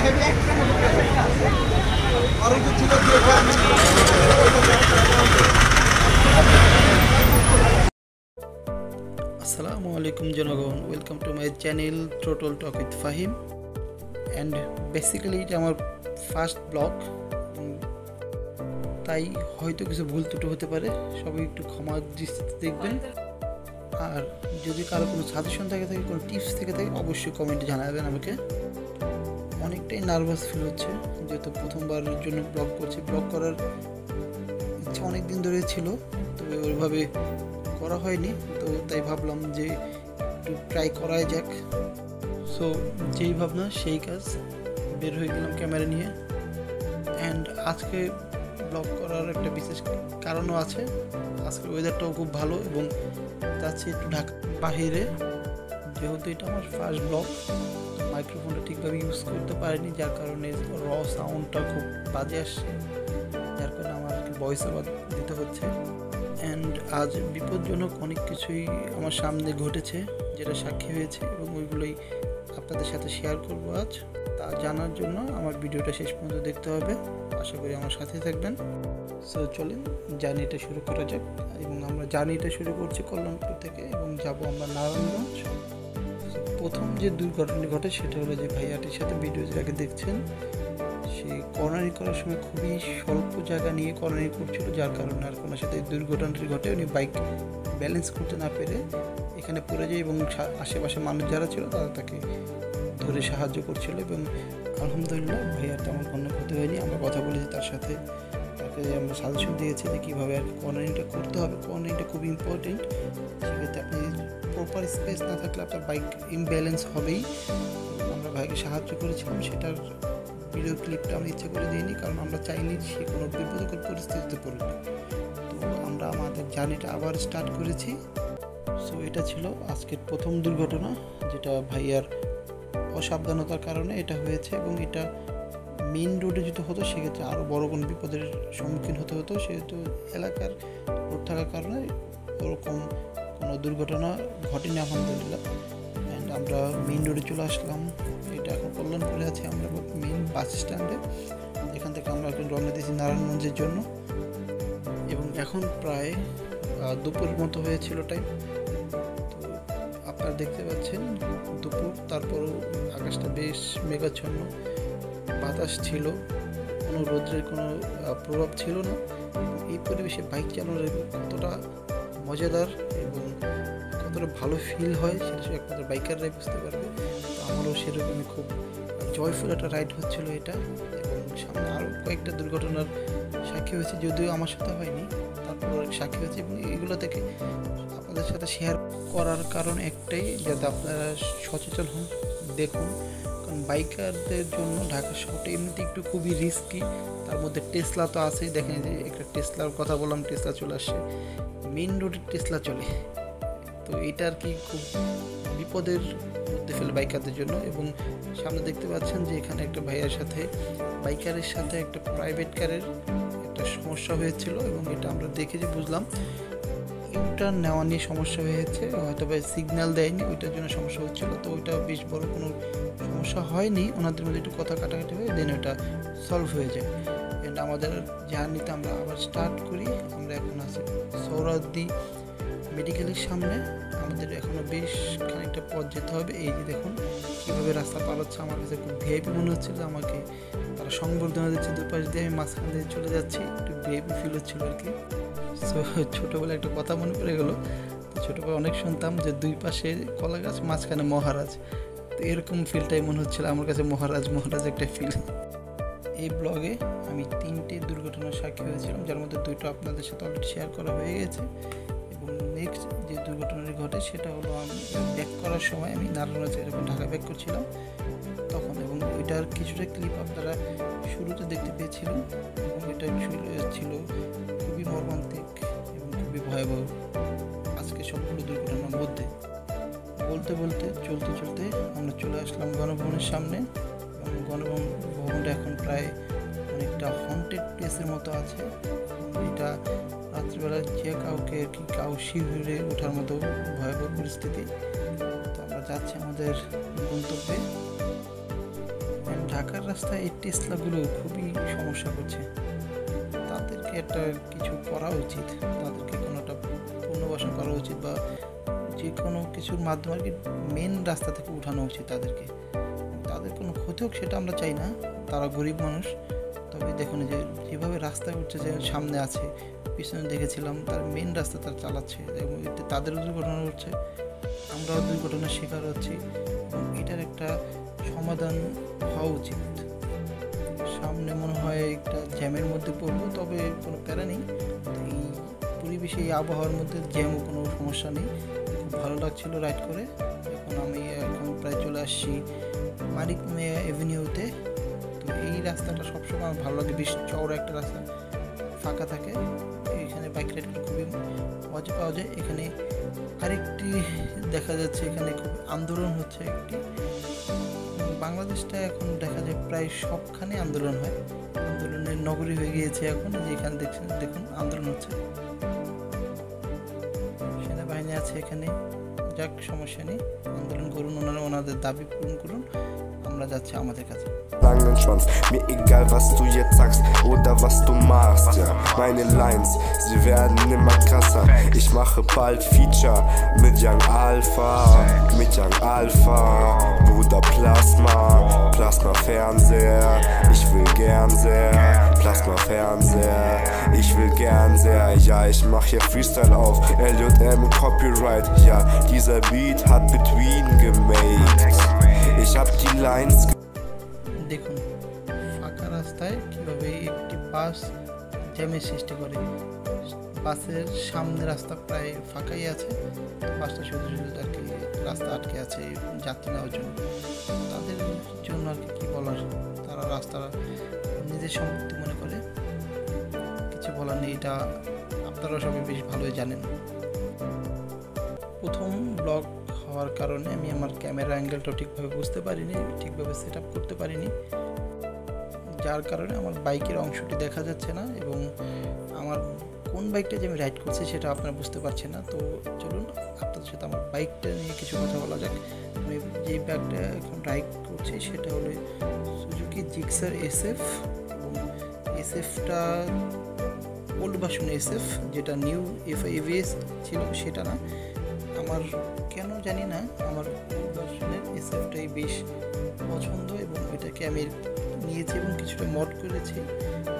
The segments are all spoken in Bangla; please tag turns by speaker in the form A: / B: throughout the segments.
A: আসসালামু আলাইকুম জনগণ, welcome to my channel total talk with Fahim. And basically এটা আমার ফার্স্ট ব্লগ, তাই হয়তো কিছু ভুল ত্রুটি হতে পারে, সবাই একটু ক্ষমা দৃষ্টিতে দেখবেন। আর যদি কারো কোনো সাজেশন থাকে কোনো টিপস থেকে থাকে অবশ্যই কমেন্টে জানাবেন আমাকে। অনেকটাই নার্ভাস ফিল হচ্ছে, যেহেতু প্রথমবারের জন্য ব্লগ করছি। ব্লগ করার ইচ্ছা অনেক দিন ধরে ছিল, তবে ওইভাবে করা হয়নি, তো তাই ভাবলাম যে একটু ট্রাই করাই যাক। সো যেই ভাবনা সেই কাজ, বের হয়ে গেলাম ক্যামেরা নিয়ে। অ্যান্ড আজকে ব্লগ করার একটা বিশেষ কারণও আছে। আজকের ওয়েদারটাও খুব ভালো এবং যাচ্ছি একটু ঢাকা বাহিরে। যেহেতু এটা আমার ফার্স্ট ব্লগ, মাইক্রোফোনটা ঠিকভাবে ইউজ করতে পারিনি, যার কারণে র সাউন্ডটা খুব বাজে আসছে, যার কারণে আমার ভয়েস ওভার দিতে হচ্ছে। অ্যান্ড আজ বিপজ্জনক অনেক কিছুই আমার সামনে ঘটেছে, যেটা সাক্ষী হয়েছে, এবং ওইগুলোই আপনাদের সাথে শেয়ার করবো আজ। তা জানার জন্য আমার ভিডিওটা শেষ পর্যন্ত দেখতে হবে। আশা করি আমার সাথে থাকবেন। সো চলেন জার্নিটা শুরু করা যাক। এবং আমরা জার্নিটা শুরু করছি কল্যাণপুর থেকে এবং যাব আমরা নারায়ণগঞ্জ। প্রথম যে দুর্ঘটনা ঘটে সেটা হলো যে ভাইয়াটির সাথে ভিডিও আগে দেখছেন, সে কর্নারি করার সময় খুবই স্বল্প জায়গা নিয়ে কর্নারি করছিল, যার কারণে আর কোনো সাথে দুর্ঘটনাটি ঘটে। উনি বাইক ব্যালেন্স করতে না পেরে এখানে পড়ে যায় এবং আশেপাশে মানুষ যারা ছিল তারা তাকে ধরে সাহায্য করছিল। এবং আলহামদুলিল্লাহ ভাইয়ার তেমন কোনো ক্ষতি হয়নি। আমরা কথা বলেছি তার সাথে, তাকে আমরা সাজেশন দিয়েছি যে কীভাবে আর কর্নারিংটা করতে হবে। কর্নারিংটা খুব ইম্পর্টেন্ট, সেক্ষেত্রে আপনি প্রপার স্পেস না থাকলে আপনার বাইক ইমব্যালেন্স হবেই। আমরা ভাইকে সাহায্য করেছিলাম, সেটার ভিডিও ক্লিপটা আমরা ইচ্ছা করে দিইনি, কারণ আমরা চাইনি সে কোনো বিপদকর পরিস্থিতিতে পড়বে। তো আমরা আমাদের জার্নিটা আবার স্টার্ট করেছি। সো এটা ছিল আজকের প্রথম দুর্ঘটনা, যেটা ভাইয়ার অসাবধানতার কারণে এটা হয়েছে। এবং এটা মেইন রোডে যদি হতো সেক্ষেত্রে আরও বড় কোনো বিপদের সম্মুখীন হতে হতো, সেহেতু এলাকার রোড থাকার কারণে ওরকম কোনো দুর্ঘটনা ঘটেনি আলহামদুলিল্লাহ। অ্যান্ড আমরা মেইন রোডে চলে আসলাম। এটা এখন কল্যাণপুরে আছে, আমরা মেইন বাস স্ট্যান্ডে। এখান থেকে আমরা এখন রওনা দিয়েছি নারায়ণগঞ্জের জন্য। এবং এখন প্রায় দুপুরের মতো হয়েছিল টাইম। তো আপনারা দেখতে পাচ্ছেন দুপুর, তারপরও আকাশটা বেশ মেঘাচ্ছন্ন, বাতাস ছিল, কোনো রোদ্রের কোনো প্রভাব ছিল না। এই পরিবেশে বাইক চালানোর কতটা মজাদার এবং কতটা ভালো ফিল হয় সেটা একমাত্র বাইকাররাই বুঝতে পারবে। তো আমারও সেরকমই খুব জয়ফুল একটা রাইড হচ্ছিল এটা। এবং সামনে আরও কয়েকটা দুর্ঘটনার সাক্ষী হয়েছে, যদিও আমার সাথে হয়নি, তারপর সাক্ষী হয়েছে। এবং এগুলো থেকে আপনাদের সাথে শেয়ার করার কারণ একটাই, যাতে আপনারা সচেতন হন, দেখুন। কারণ বাইকারদের জন্য ঢাকা শহরটা এমনিতে একটু খুবই রিস্কি, তার মধ্যে টেসলা তো আছেই। দেখেন যে একটা টেসলার কথা বললাম, টেসলা চলে আসছে, মেইন রোডে টেসলা চলে। তো এটা আর কি খুব বিপদের মধ্যে ফেলে বাইকারদের জন্য। এবং সামনে দেখতে পাচ্ছেন যে এখানে একটা ভাইয়ার সাথে, বাইকারের সাথে একটা প্রাইভেট কারের একটা সমস্যা হয়েছিল। এবং এটা আমরা দেখে যে বুঝলাম ইউটার্ন নেওয়া নিয়ে সমস্যা হয়েছে, হয়তো বা সিগন্যাল দেয়নি, ওইটার জন্য সমস্যা হচ্ছিল। তো ওইটা বেশ বড় কোনো সমস্যা হয়নি, ওনাদের মধ্যে একটু কথা কাটাকাটি হয়ে দেন ওটা সলভ হয়ে যায়। এন্ড আমাদের জার্নিতে আমরা আবার স্টার্ট করি। আমরা এখন আছি সোহরাওয়ার্দী মেডিকেলের সামনে। আমাদের এখনও বেশ খানিকটা পথ যেতে হবে। এই যে দেখুন কীভাবে রাস্তা পার হচ্ছে, আমার কাছে খুব ভিআইপি মনে হচ্ছিল। আমাকে তারা সংবর্ধনা দিচ্ছে, দুপাশ দিয়ে আমি মাঝখান দিয়ে চলে যাচ্ছি, একটু ভিআইপি ফিল হচ্ছিল আর কি। সো ছোটোবেলায় একটা কথা মনে পড়ে গেলো। ছোটোবেলায় অনেক শুনতাম যে দুই পাশে কলা গাছ, মাঝখানে মহারাজ। তো এরকম ফিলটাই মনে হচ্ছিল আমার কাছে, মহারাজ মহারাজ একটা ফিল। এই ব্লগে আমি 3টে দুর্ঘটনার সাক্ষী হয়েছিলাম, যার মধ্যে 2টো আপনাদের সাথে অলরেডি শেয়ার করা হয়ে গেছে। এবং নেক্সট যে দুর্ঘটনাটি ঘটে সেটা হলো আমি ব্যাক করার সময়, আমি নারায়ণগঞ্জে যখন ঢাকা ব্যাক করছিলাম তখন। এবং ওইটার কিছুটা ক্লিপ আপনারা শুরুতে দেখতে পেয়েছিলেন। এবং এটা ছিল খুবই মর্মান্তিক এবং খুবই ভয়াবহ আজকে সবগুলো দুর্ঘটনার মধ্যে। বলতে বলতে চলতে চলতে আমরা চলে আসলাম গণভবনের সামনে। এবং গণভবনটা এখন প্রায় অনেকটা হন্টেড প্লেসের মতো আছে। এটা রাত্রিবেলা যে কাউকে আর কি শিহরে ওঠার মতো ভয়াবহ পরিস্থিতি। তো আমরা যাচ্ছি আমাদের গন্তব্যে। ঢাকার রাস্তায় এই টেসলাগুলো খুবই সমস্যা করছে, তাদেরকে একটা কিছু করা উচিত, তাদেরকে কোনো একটা পুনর্বাসন করা উচিত বা যে কোনো কিছুর মাধ্যমে আর কি মেন রাস্তা থেকে উঠানো উচিত তাদেরকে। তাদের কোনো ক্ষতি হোক সেটা আমরা চাই না, তারা গরিব মানুষ। তবে দেখুন যে যেভাবে রাস্তায় উঠছে, যে সামনে আছে পিছনে দেখেছিলাম, তার মেন রাস্তা তারা চালাচ্ছে এবং এতে তাদেরও দুর্ঘটনা হচ্ছে, আমরাও দুর্ঘটনার শিকার হচ্ছি এবং এটার একটা সমাধান হওয়া উচিত। সামনে মনে হয় একটা জ্যামের মধ্যে পড়বো, তবে কোনো প্যারা নেই, এই পরিবেশে এই আবহাওয়ার মধ্যে জ্যামও কোনো সমস্যা নেই। খুব ভালো লাগছিল রাইড করে। এখন প্রায় চলে আসছি মানিক মিয়া এভিনিউতে। তো এই রাস্তাটা সবসময় আমার ভালো লাগে, বেশ চওড়া একটা রাস্তা, ফাঁকা থাকে, এখানে বাইক রাইড করে খুবই মজা পাওয়া যায়। এখানে আরেকটি দেখা যাচ্ছে এখানে খুব আন্দোলন হচ্ছে একটি, বাংলাদেশটা এখন দেখা যায় প্রায় সবখানে আন্দোলন হয়, আন্দোলনের নগরী হয়ে গিয়েছে এখন। যেখানে দেখুন আন্দোলন হচ্ছে, সেনাবাহিনী আছে এখানে। যাক, সমস্যা নেই, আন্দোলন করুন, ওনাদের দাবি পূরণ করুন, আমরা যাচ্ছি আমাদের কাছে।
B: Langen Schwanz, mir egal was du jetzt sagst oder was du machst, ja. Meine Lines, sie werden immer krasser. Ich mache bald Feature mit Young Alpha, Bruder Plasma Fernseher, ich will gern sehr, Plasma Fernseher, ich will gern sehr, ja, ich mach hier Freestyle auf, LJM Copyright, ja, dieser Beat hat Between gemade, ich hab die Lines.
A: দেখুন ফাঁকা রাস্তায় কীভাবে একটি বাস জ্যামের সৃষ্টি করে, বাসের সামনে রাস্তা প্রায় ফাঁকাই আছে, বাসটা শুধু আর কি রাস্তা আটকে আছে যাত্রী নেওয়ার জন্য। তাদের জন্য আর কি কী বলার, তারা রাস্তা নিজের সম্পত্তি মনে করে, কিছু বলার নেই, এটা আপনারা সবাই বেশ ভালোই জানেন। প্রথম ব্লগ হওয়ার কারণে আমি আমার ক্যামেরা অ্যাঙ্গেলটা ঠিকভাবে বুঝতে পারিনি, ঠিকভাবে সেট আপ করতে পারিনি, যার কারণে আমার বাইকের অংশটি দেখা যাচ্ছে না এবং আমার কোন বাইকটা যে আমি রাইড করছি সেটা আপনারা বুঝতে পারছেন না। তো চলুন আপনাদের সাথে আমার বাইকটা নিয়ে কিছু কথা বলা যাক। আমি যেই বাইকটা এখন রাইড করছি সেটা হলো সুজুকি জিক্সার SF, এবং এসএফটা ওল্ড ভার্সন SF, যেটা নিউ ABS ছিল সেটা না। আমার কেন জানি না, আমার ওল্ড ভার্সনের SFটাই বেশ পছন্দ এবং এটাকে আমি নিয়েছি এবং কিছুটা মড করেছি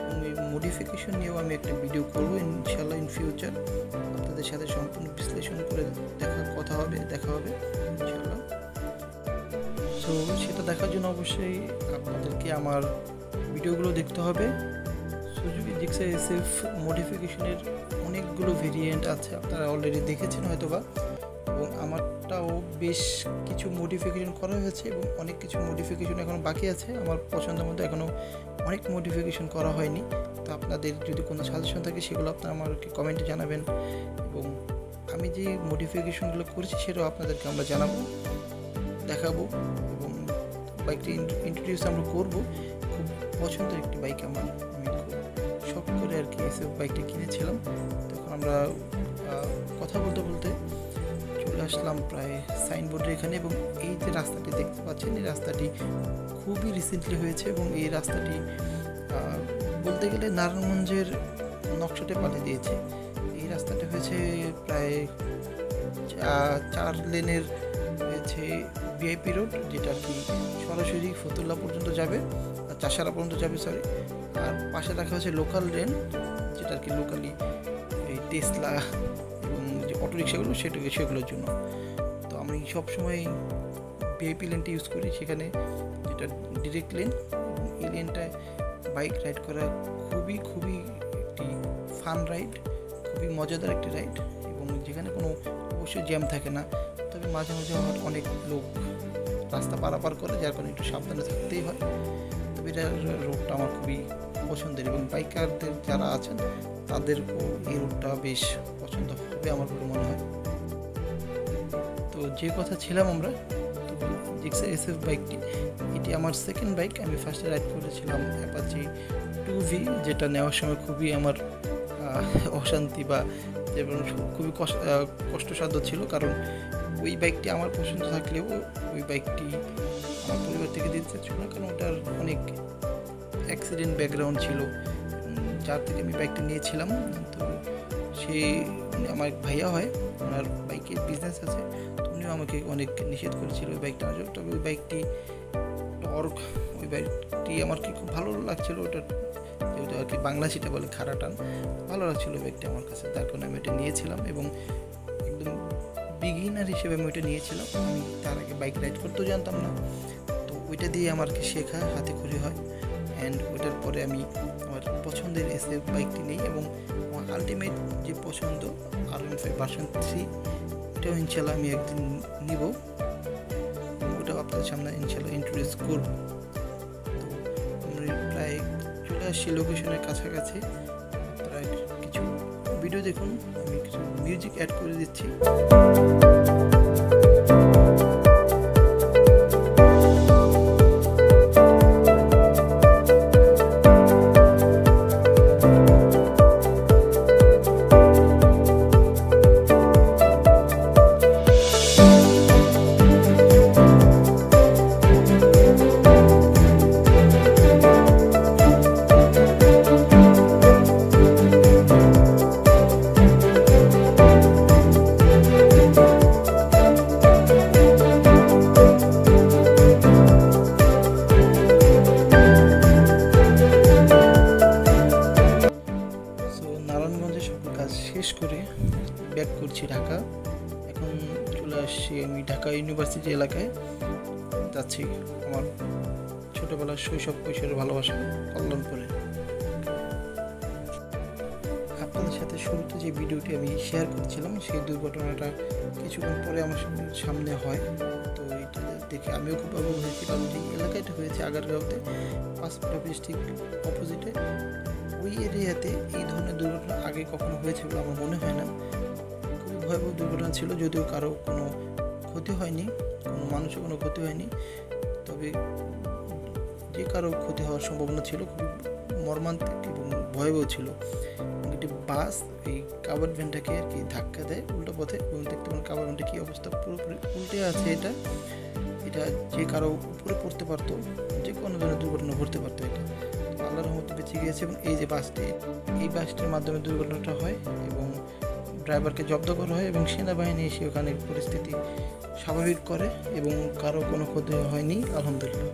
A: এবং এই মডিফিকেশন নিয়েও আমি একটা ভিডিও করবো ইনশাল্লাহ ইন ফিউচার। আপনাদের সাথে সম্পূর্ণ বিশ্লেষণ করে দেখা হবে ইনশাল্লাহ। সো সেটা দেখার জন্য অবশ্যই আপনাদেরকে আমার ভিডিওগুলো দেখতে হবে। সুজুকি জিক্সার SF মডিফিকেশনের অনেকগুলো ভেরিয়েন্ট আছে, আপনারা অলরেডি দেখেছেন হয়তোবা, এবং আমারটাও বেশ কিছু মডিফিকেশন করা হয়েছে এবং অনেক কিছু মডিফিকেশন এখনও বাকি আছে। আমার পছন্দের মধ্যে এখনও অনেক মডিফিকেশন করা হয়নি। তো আপনাদের যদি কোনো সাজেশন থাকে সেগুলো আপনারা আমাকে কমেন্টে জানাবেন এবং আমি যে মডিফিকেশনগুলো করেছি সেটাও আপনাদেরকে আমরা দেখাবো এবং বাইকটি ইন্ট্রোডিউস আমরা করবো। খুব পছন্দের একটি বাইক আমার, আমি খুব শখ করে আর কি SF বাইকটা কিনেছিলাম। তখন আমরা কথা বলতে বলতে চলে আসলাম প্রায় সাইনবোর্ডের এখানে, এবং এই যে রাস্তাটি দেখতে পাচ্ছেন এই রাস্তাটি খুবই রিসেন্টলি হয়েছে এবং এই রাস্তাটি বলতে গেলে নারায়ণগঞ্জের নকশাতে পাঠিয়ে দিয়েছে। এই রাস্তাটা হয়েছে প্রায় 4 লেনের হয়েছে VIP রোড, যেটা আর কি সরাসরি ফতুল্লা পর্যন্ত যাবে, চাষারা পর্যন্ত যাবে আর পাশে রাখা হয়েছে লোকাল লেন, যেটা আর কি লোকালি এই টেসলা এবং যে অটোরিক্সাগুলো সেগুলোর জন্য। তো আমি সবসময় VIP লেনটা ইউজ করি, সেখানে যেটা ডিরেক্ট লেন, এবং এই লেনটায় বাইক রাইড করা খুবই একটি ফান রাইড, খুবই মজাদার একটি রাইড, এবং যেখানে কোনো অবশ্যই জ্যাম থাকে না। তবে মাঝে মাঝে অনেক লোক রাস্তা পারাপার করে, যার কারণে একটু সাবধানে থাকতেই হয়। তবে এটার রোডটা আমার খুবই পছন্দের এবং বাইকারদের যারা আছেন তাদেরও এই রোডটা বেশ পছন্দ হবে আমার বলে মনে হয়। তো যে কথা ছিলাম আমরা, তো জিক্সার SF বাইকটি, এটি আমার সেকেন্ড বাইক। আমি ফার্স্টে রাইড করেছিলাম অ্যাপাচি 2V, যেটা নেওয়ার সময় খুবই আমার অশান্তি বা যেমন খুবই কষ্টসাধ্য ছিল, কারণ ওই বাইকটি আমার পছন্দ থাকলেও ওই বাইকটি আমার পরিবার থেকে দিতে চাচ্ছিল না, কারণ ওটার অনেক অ্যাক্সিডেন্ট ব্যাকগ্রাউন্ড ছিল। যার থেকে আমি বাইকটা নিয়েছিলাম, তো সে আমার ভাইয়া হয়, ওনার বাইকের বিজনেস আছে, তো উনিও আমাকে অনেক নিষেধ করেছিল ওই বাইকটা আনার জন্য। তবে ওই বাইকটি টর্ক, ওই বাইকটি আমার কি খুব ভালো লাগছিলো, ওটা যেটা আর কি বাংলা সেটা বলে খাড়া টান, ভালো লাগছিলো বাইকটা আমার কাছে, তার কারণে আমি ওটা নিয়েছিলাম। এবং একদম বিগিনার হিসেবে আমি ওইটা নিয়েছিলাম। আমি তার আগে বাইক রাইড করতেও জানতাম না, তো ওইটা দিয়ে আমার কি শেখা, হাতে খড়ি হয়। অ্যান্ড ওইটার পরে আমি আমার পছন্দের SF বাইকটি নিই, এবং আমার আলটিমেট যে পছন্দ R15 ভার্সন 3, এটাও ইনশাল্লাহ আমি একদিন নিব, ওটাও আপনাদের সামনে ইনশাল্লাহ ইন্ট্রোডিউস করব। তো আমরা প্রায় চলে আসছি লোকেশনের কাছাকাছি। প্রায় কিছু ভিডিও দেখুন, আমি কিছু মিউজিক অ্যাড করে দিচ্ছি। নারায়ণগঞ্জে সকল কাজ শেষ করে ব্যাক করছি ঢাকা। এখন চলে আসছি আমি ঢাকা ইউনিভার্সিটি এলাকায়, যাচ্ছি আমার ছোটোবেলার শৈশব কৈশোরের ভালোবাসা কল্যাণপুরে। আপনাদের সাথে শুরুতে যে ভিডিওটি আমি শেয়ার করছিলাম, সেই দুর্ঘটনাটা কিছুক্ষণ পরে আমার সামনে হয়। তো এটা দেখে আমিও খুব অবাক হয়েছি, কারণ এই এলাকাটা হয়েছে আগারগাঁওতে, পাসপোর্ট অফিস ঠিক অপোজিটে। ওই এরিয়াতে এই ধরনের দুর্ঘটনা আগে কখনো হয়েছে বলে আমার মনে হয় না। খুবই ভয়াবহ দুর্ঘটনা ছিল, যদিও কারো কোনো ক্ষতি হয়নি, কোনো মানুষের কোনো ক্ষতি হয়নি, তবে যে কারো ক্ষতি হওয়ার সম্ভাবনা ছিল, খুবই মর্মান্তিক এবং ভয়াবহ ছিল। একটি বাস এই কাভার্ড ভ্যানটাকে আর কি ধাক্কা দেয় উল্টো পথে, এবং দেখতে পান কাভার্ড ভ্যানটা কী অবস্থা, পুরোপুরি উল্টে আছে। এটা যে কারো উপরে পড়তে পারতো, যে কোনো ধরনের দুর্ঘটনা ঘটতে পারতো। এটা আল্লাহর রহমতে বেঁচে গিয়েছে। এবং এই যে বাসটি, এই বাসটির মাধ্যমে দুর্ঘটনাটা হয় এবং ড্রাইভারকে জব্দ করা হয়, এবং সেনাবাহিনী এসে ওখানে পরিস্থিতি স্বাভাবিক করে, এবং কারো কোনো ক্ষতি হয়নি আলহামদুলিল্লাহ।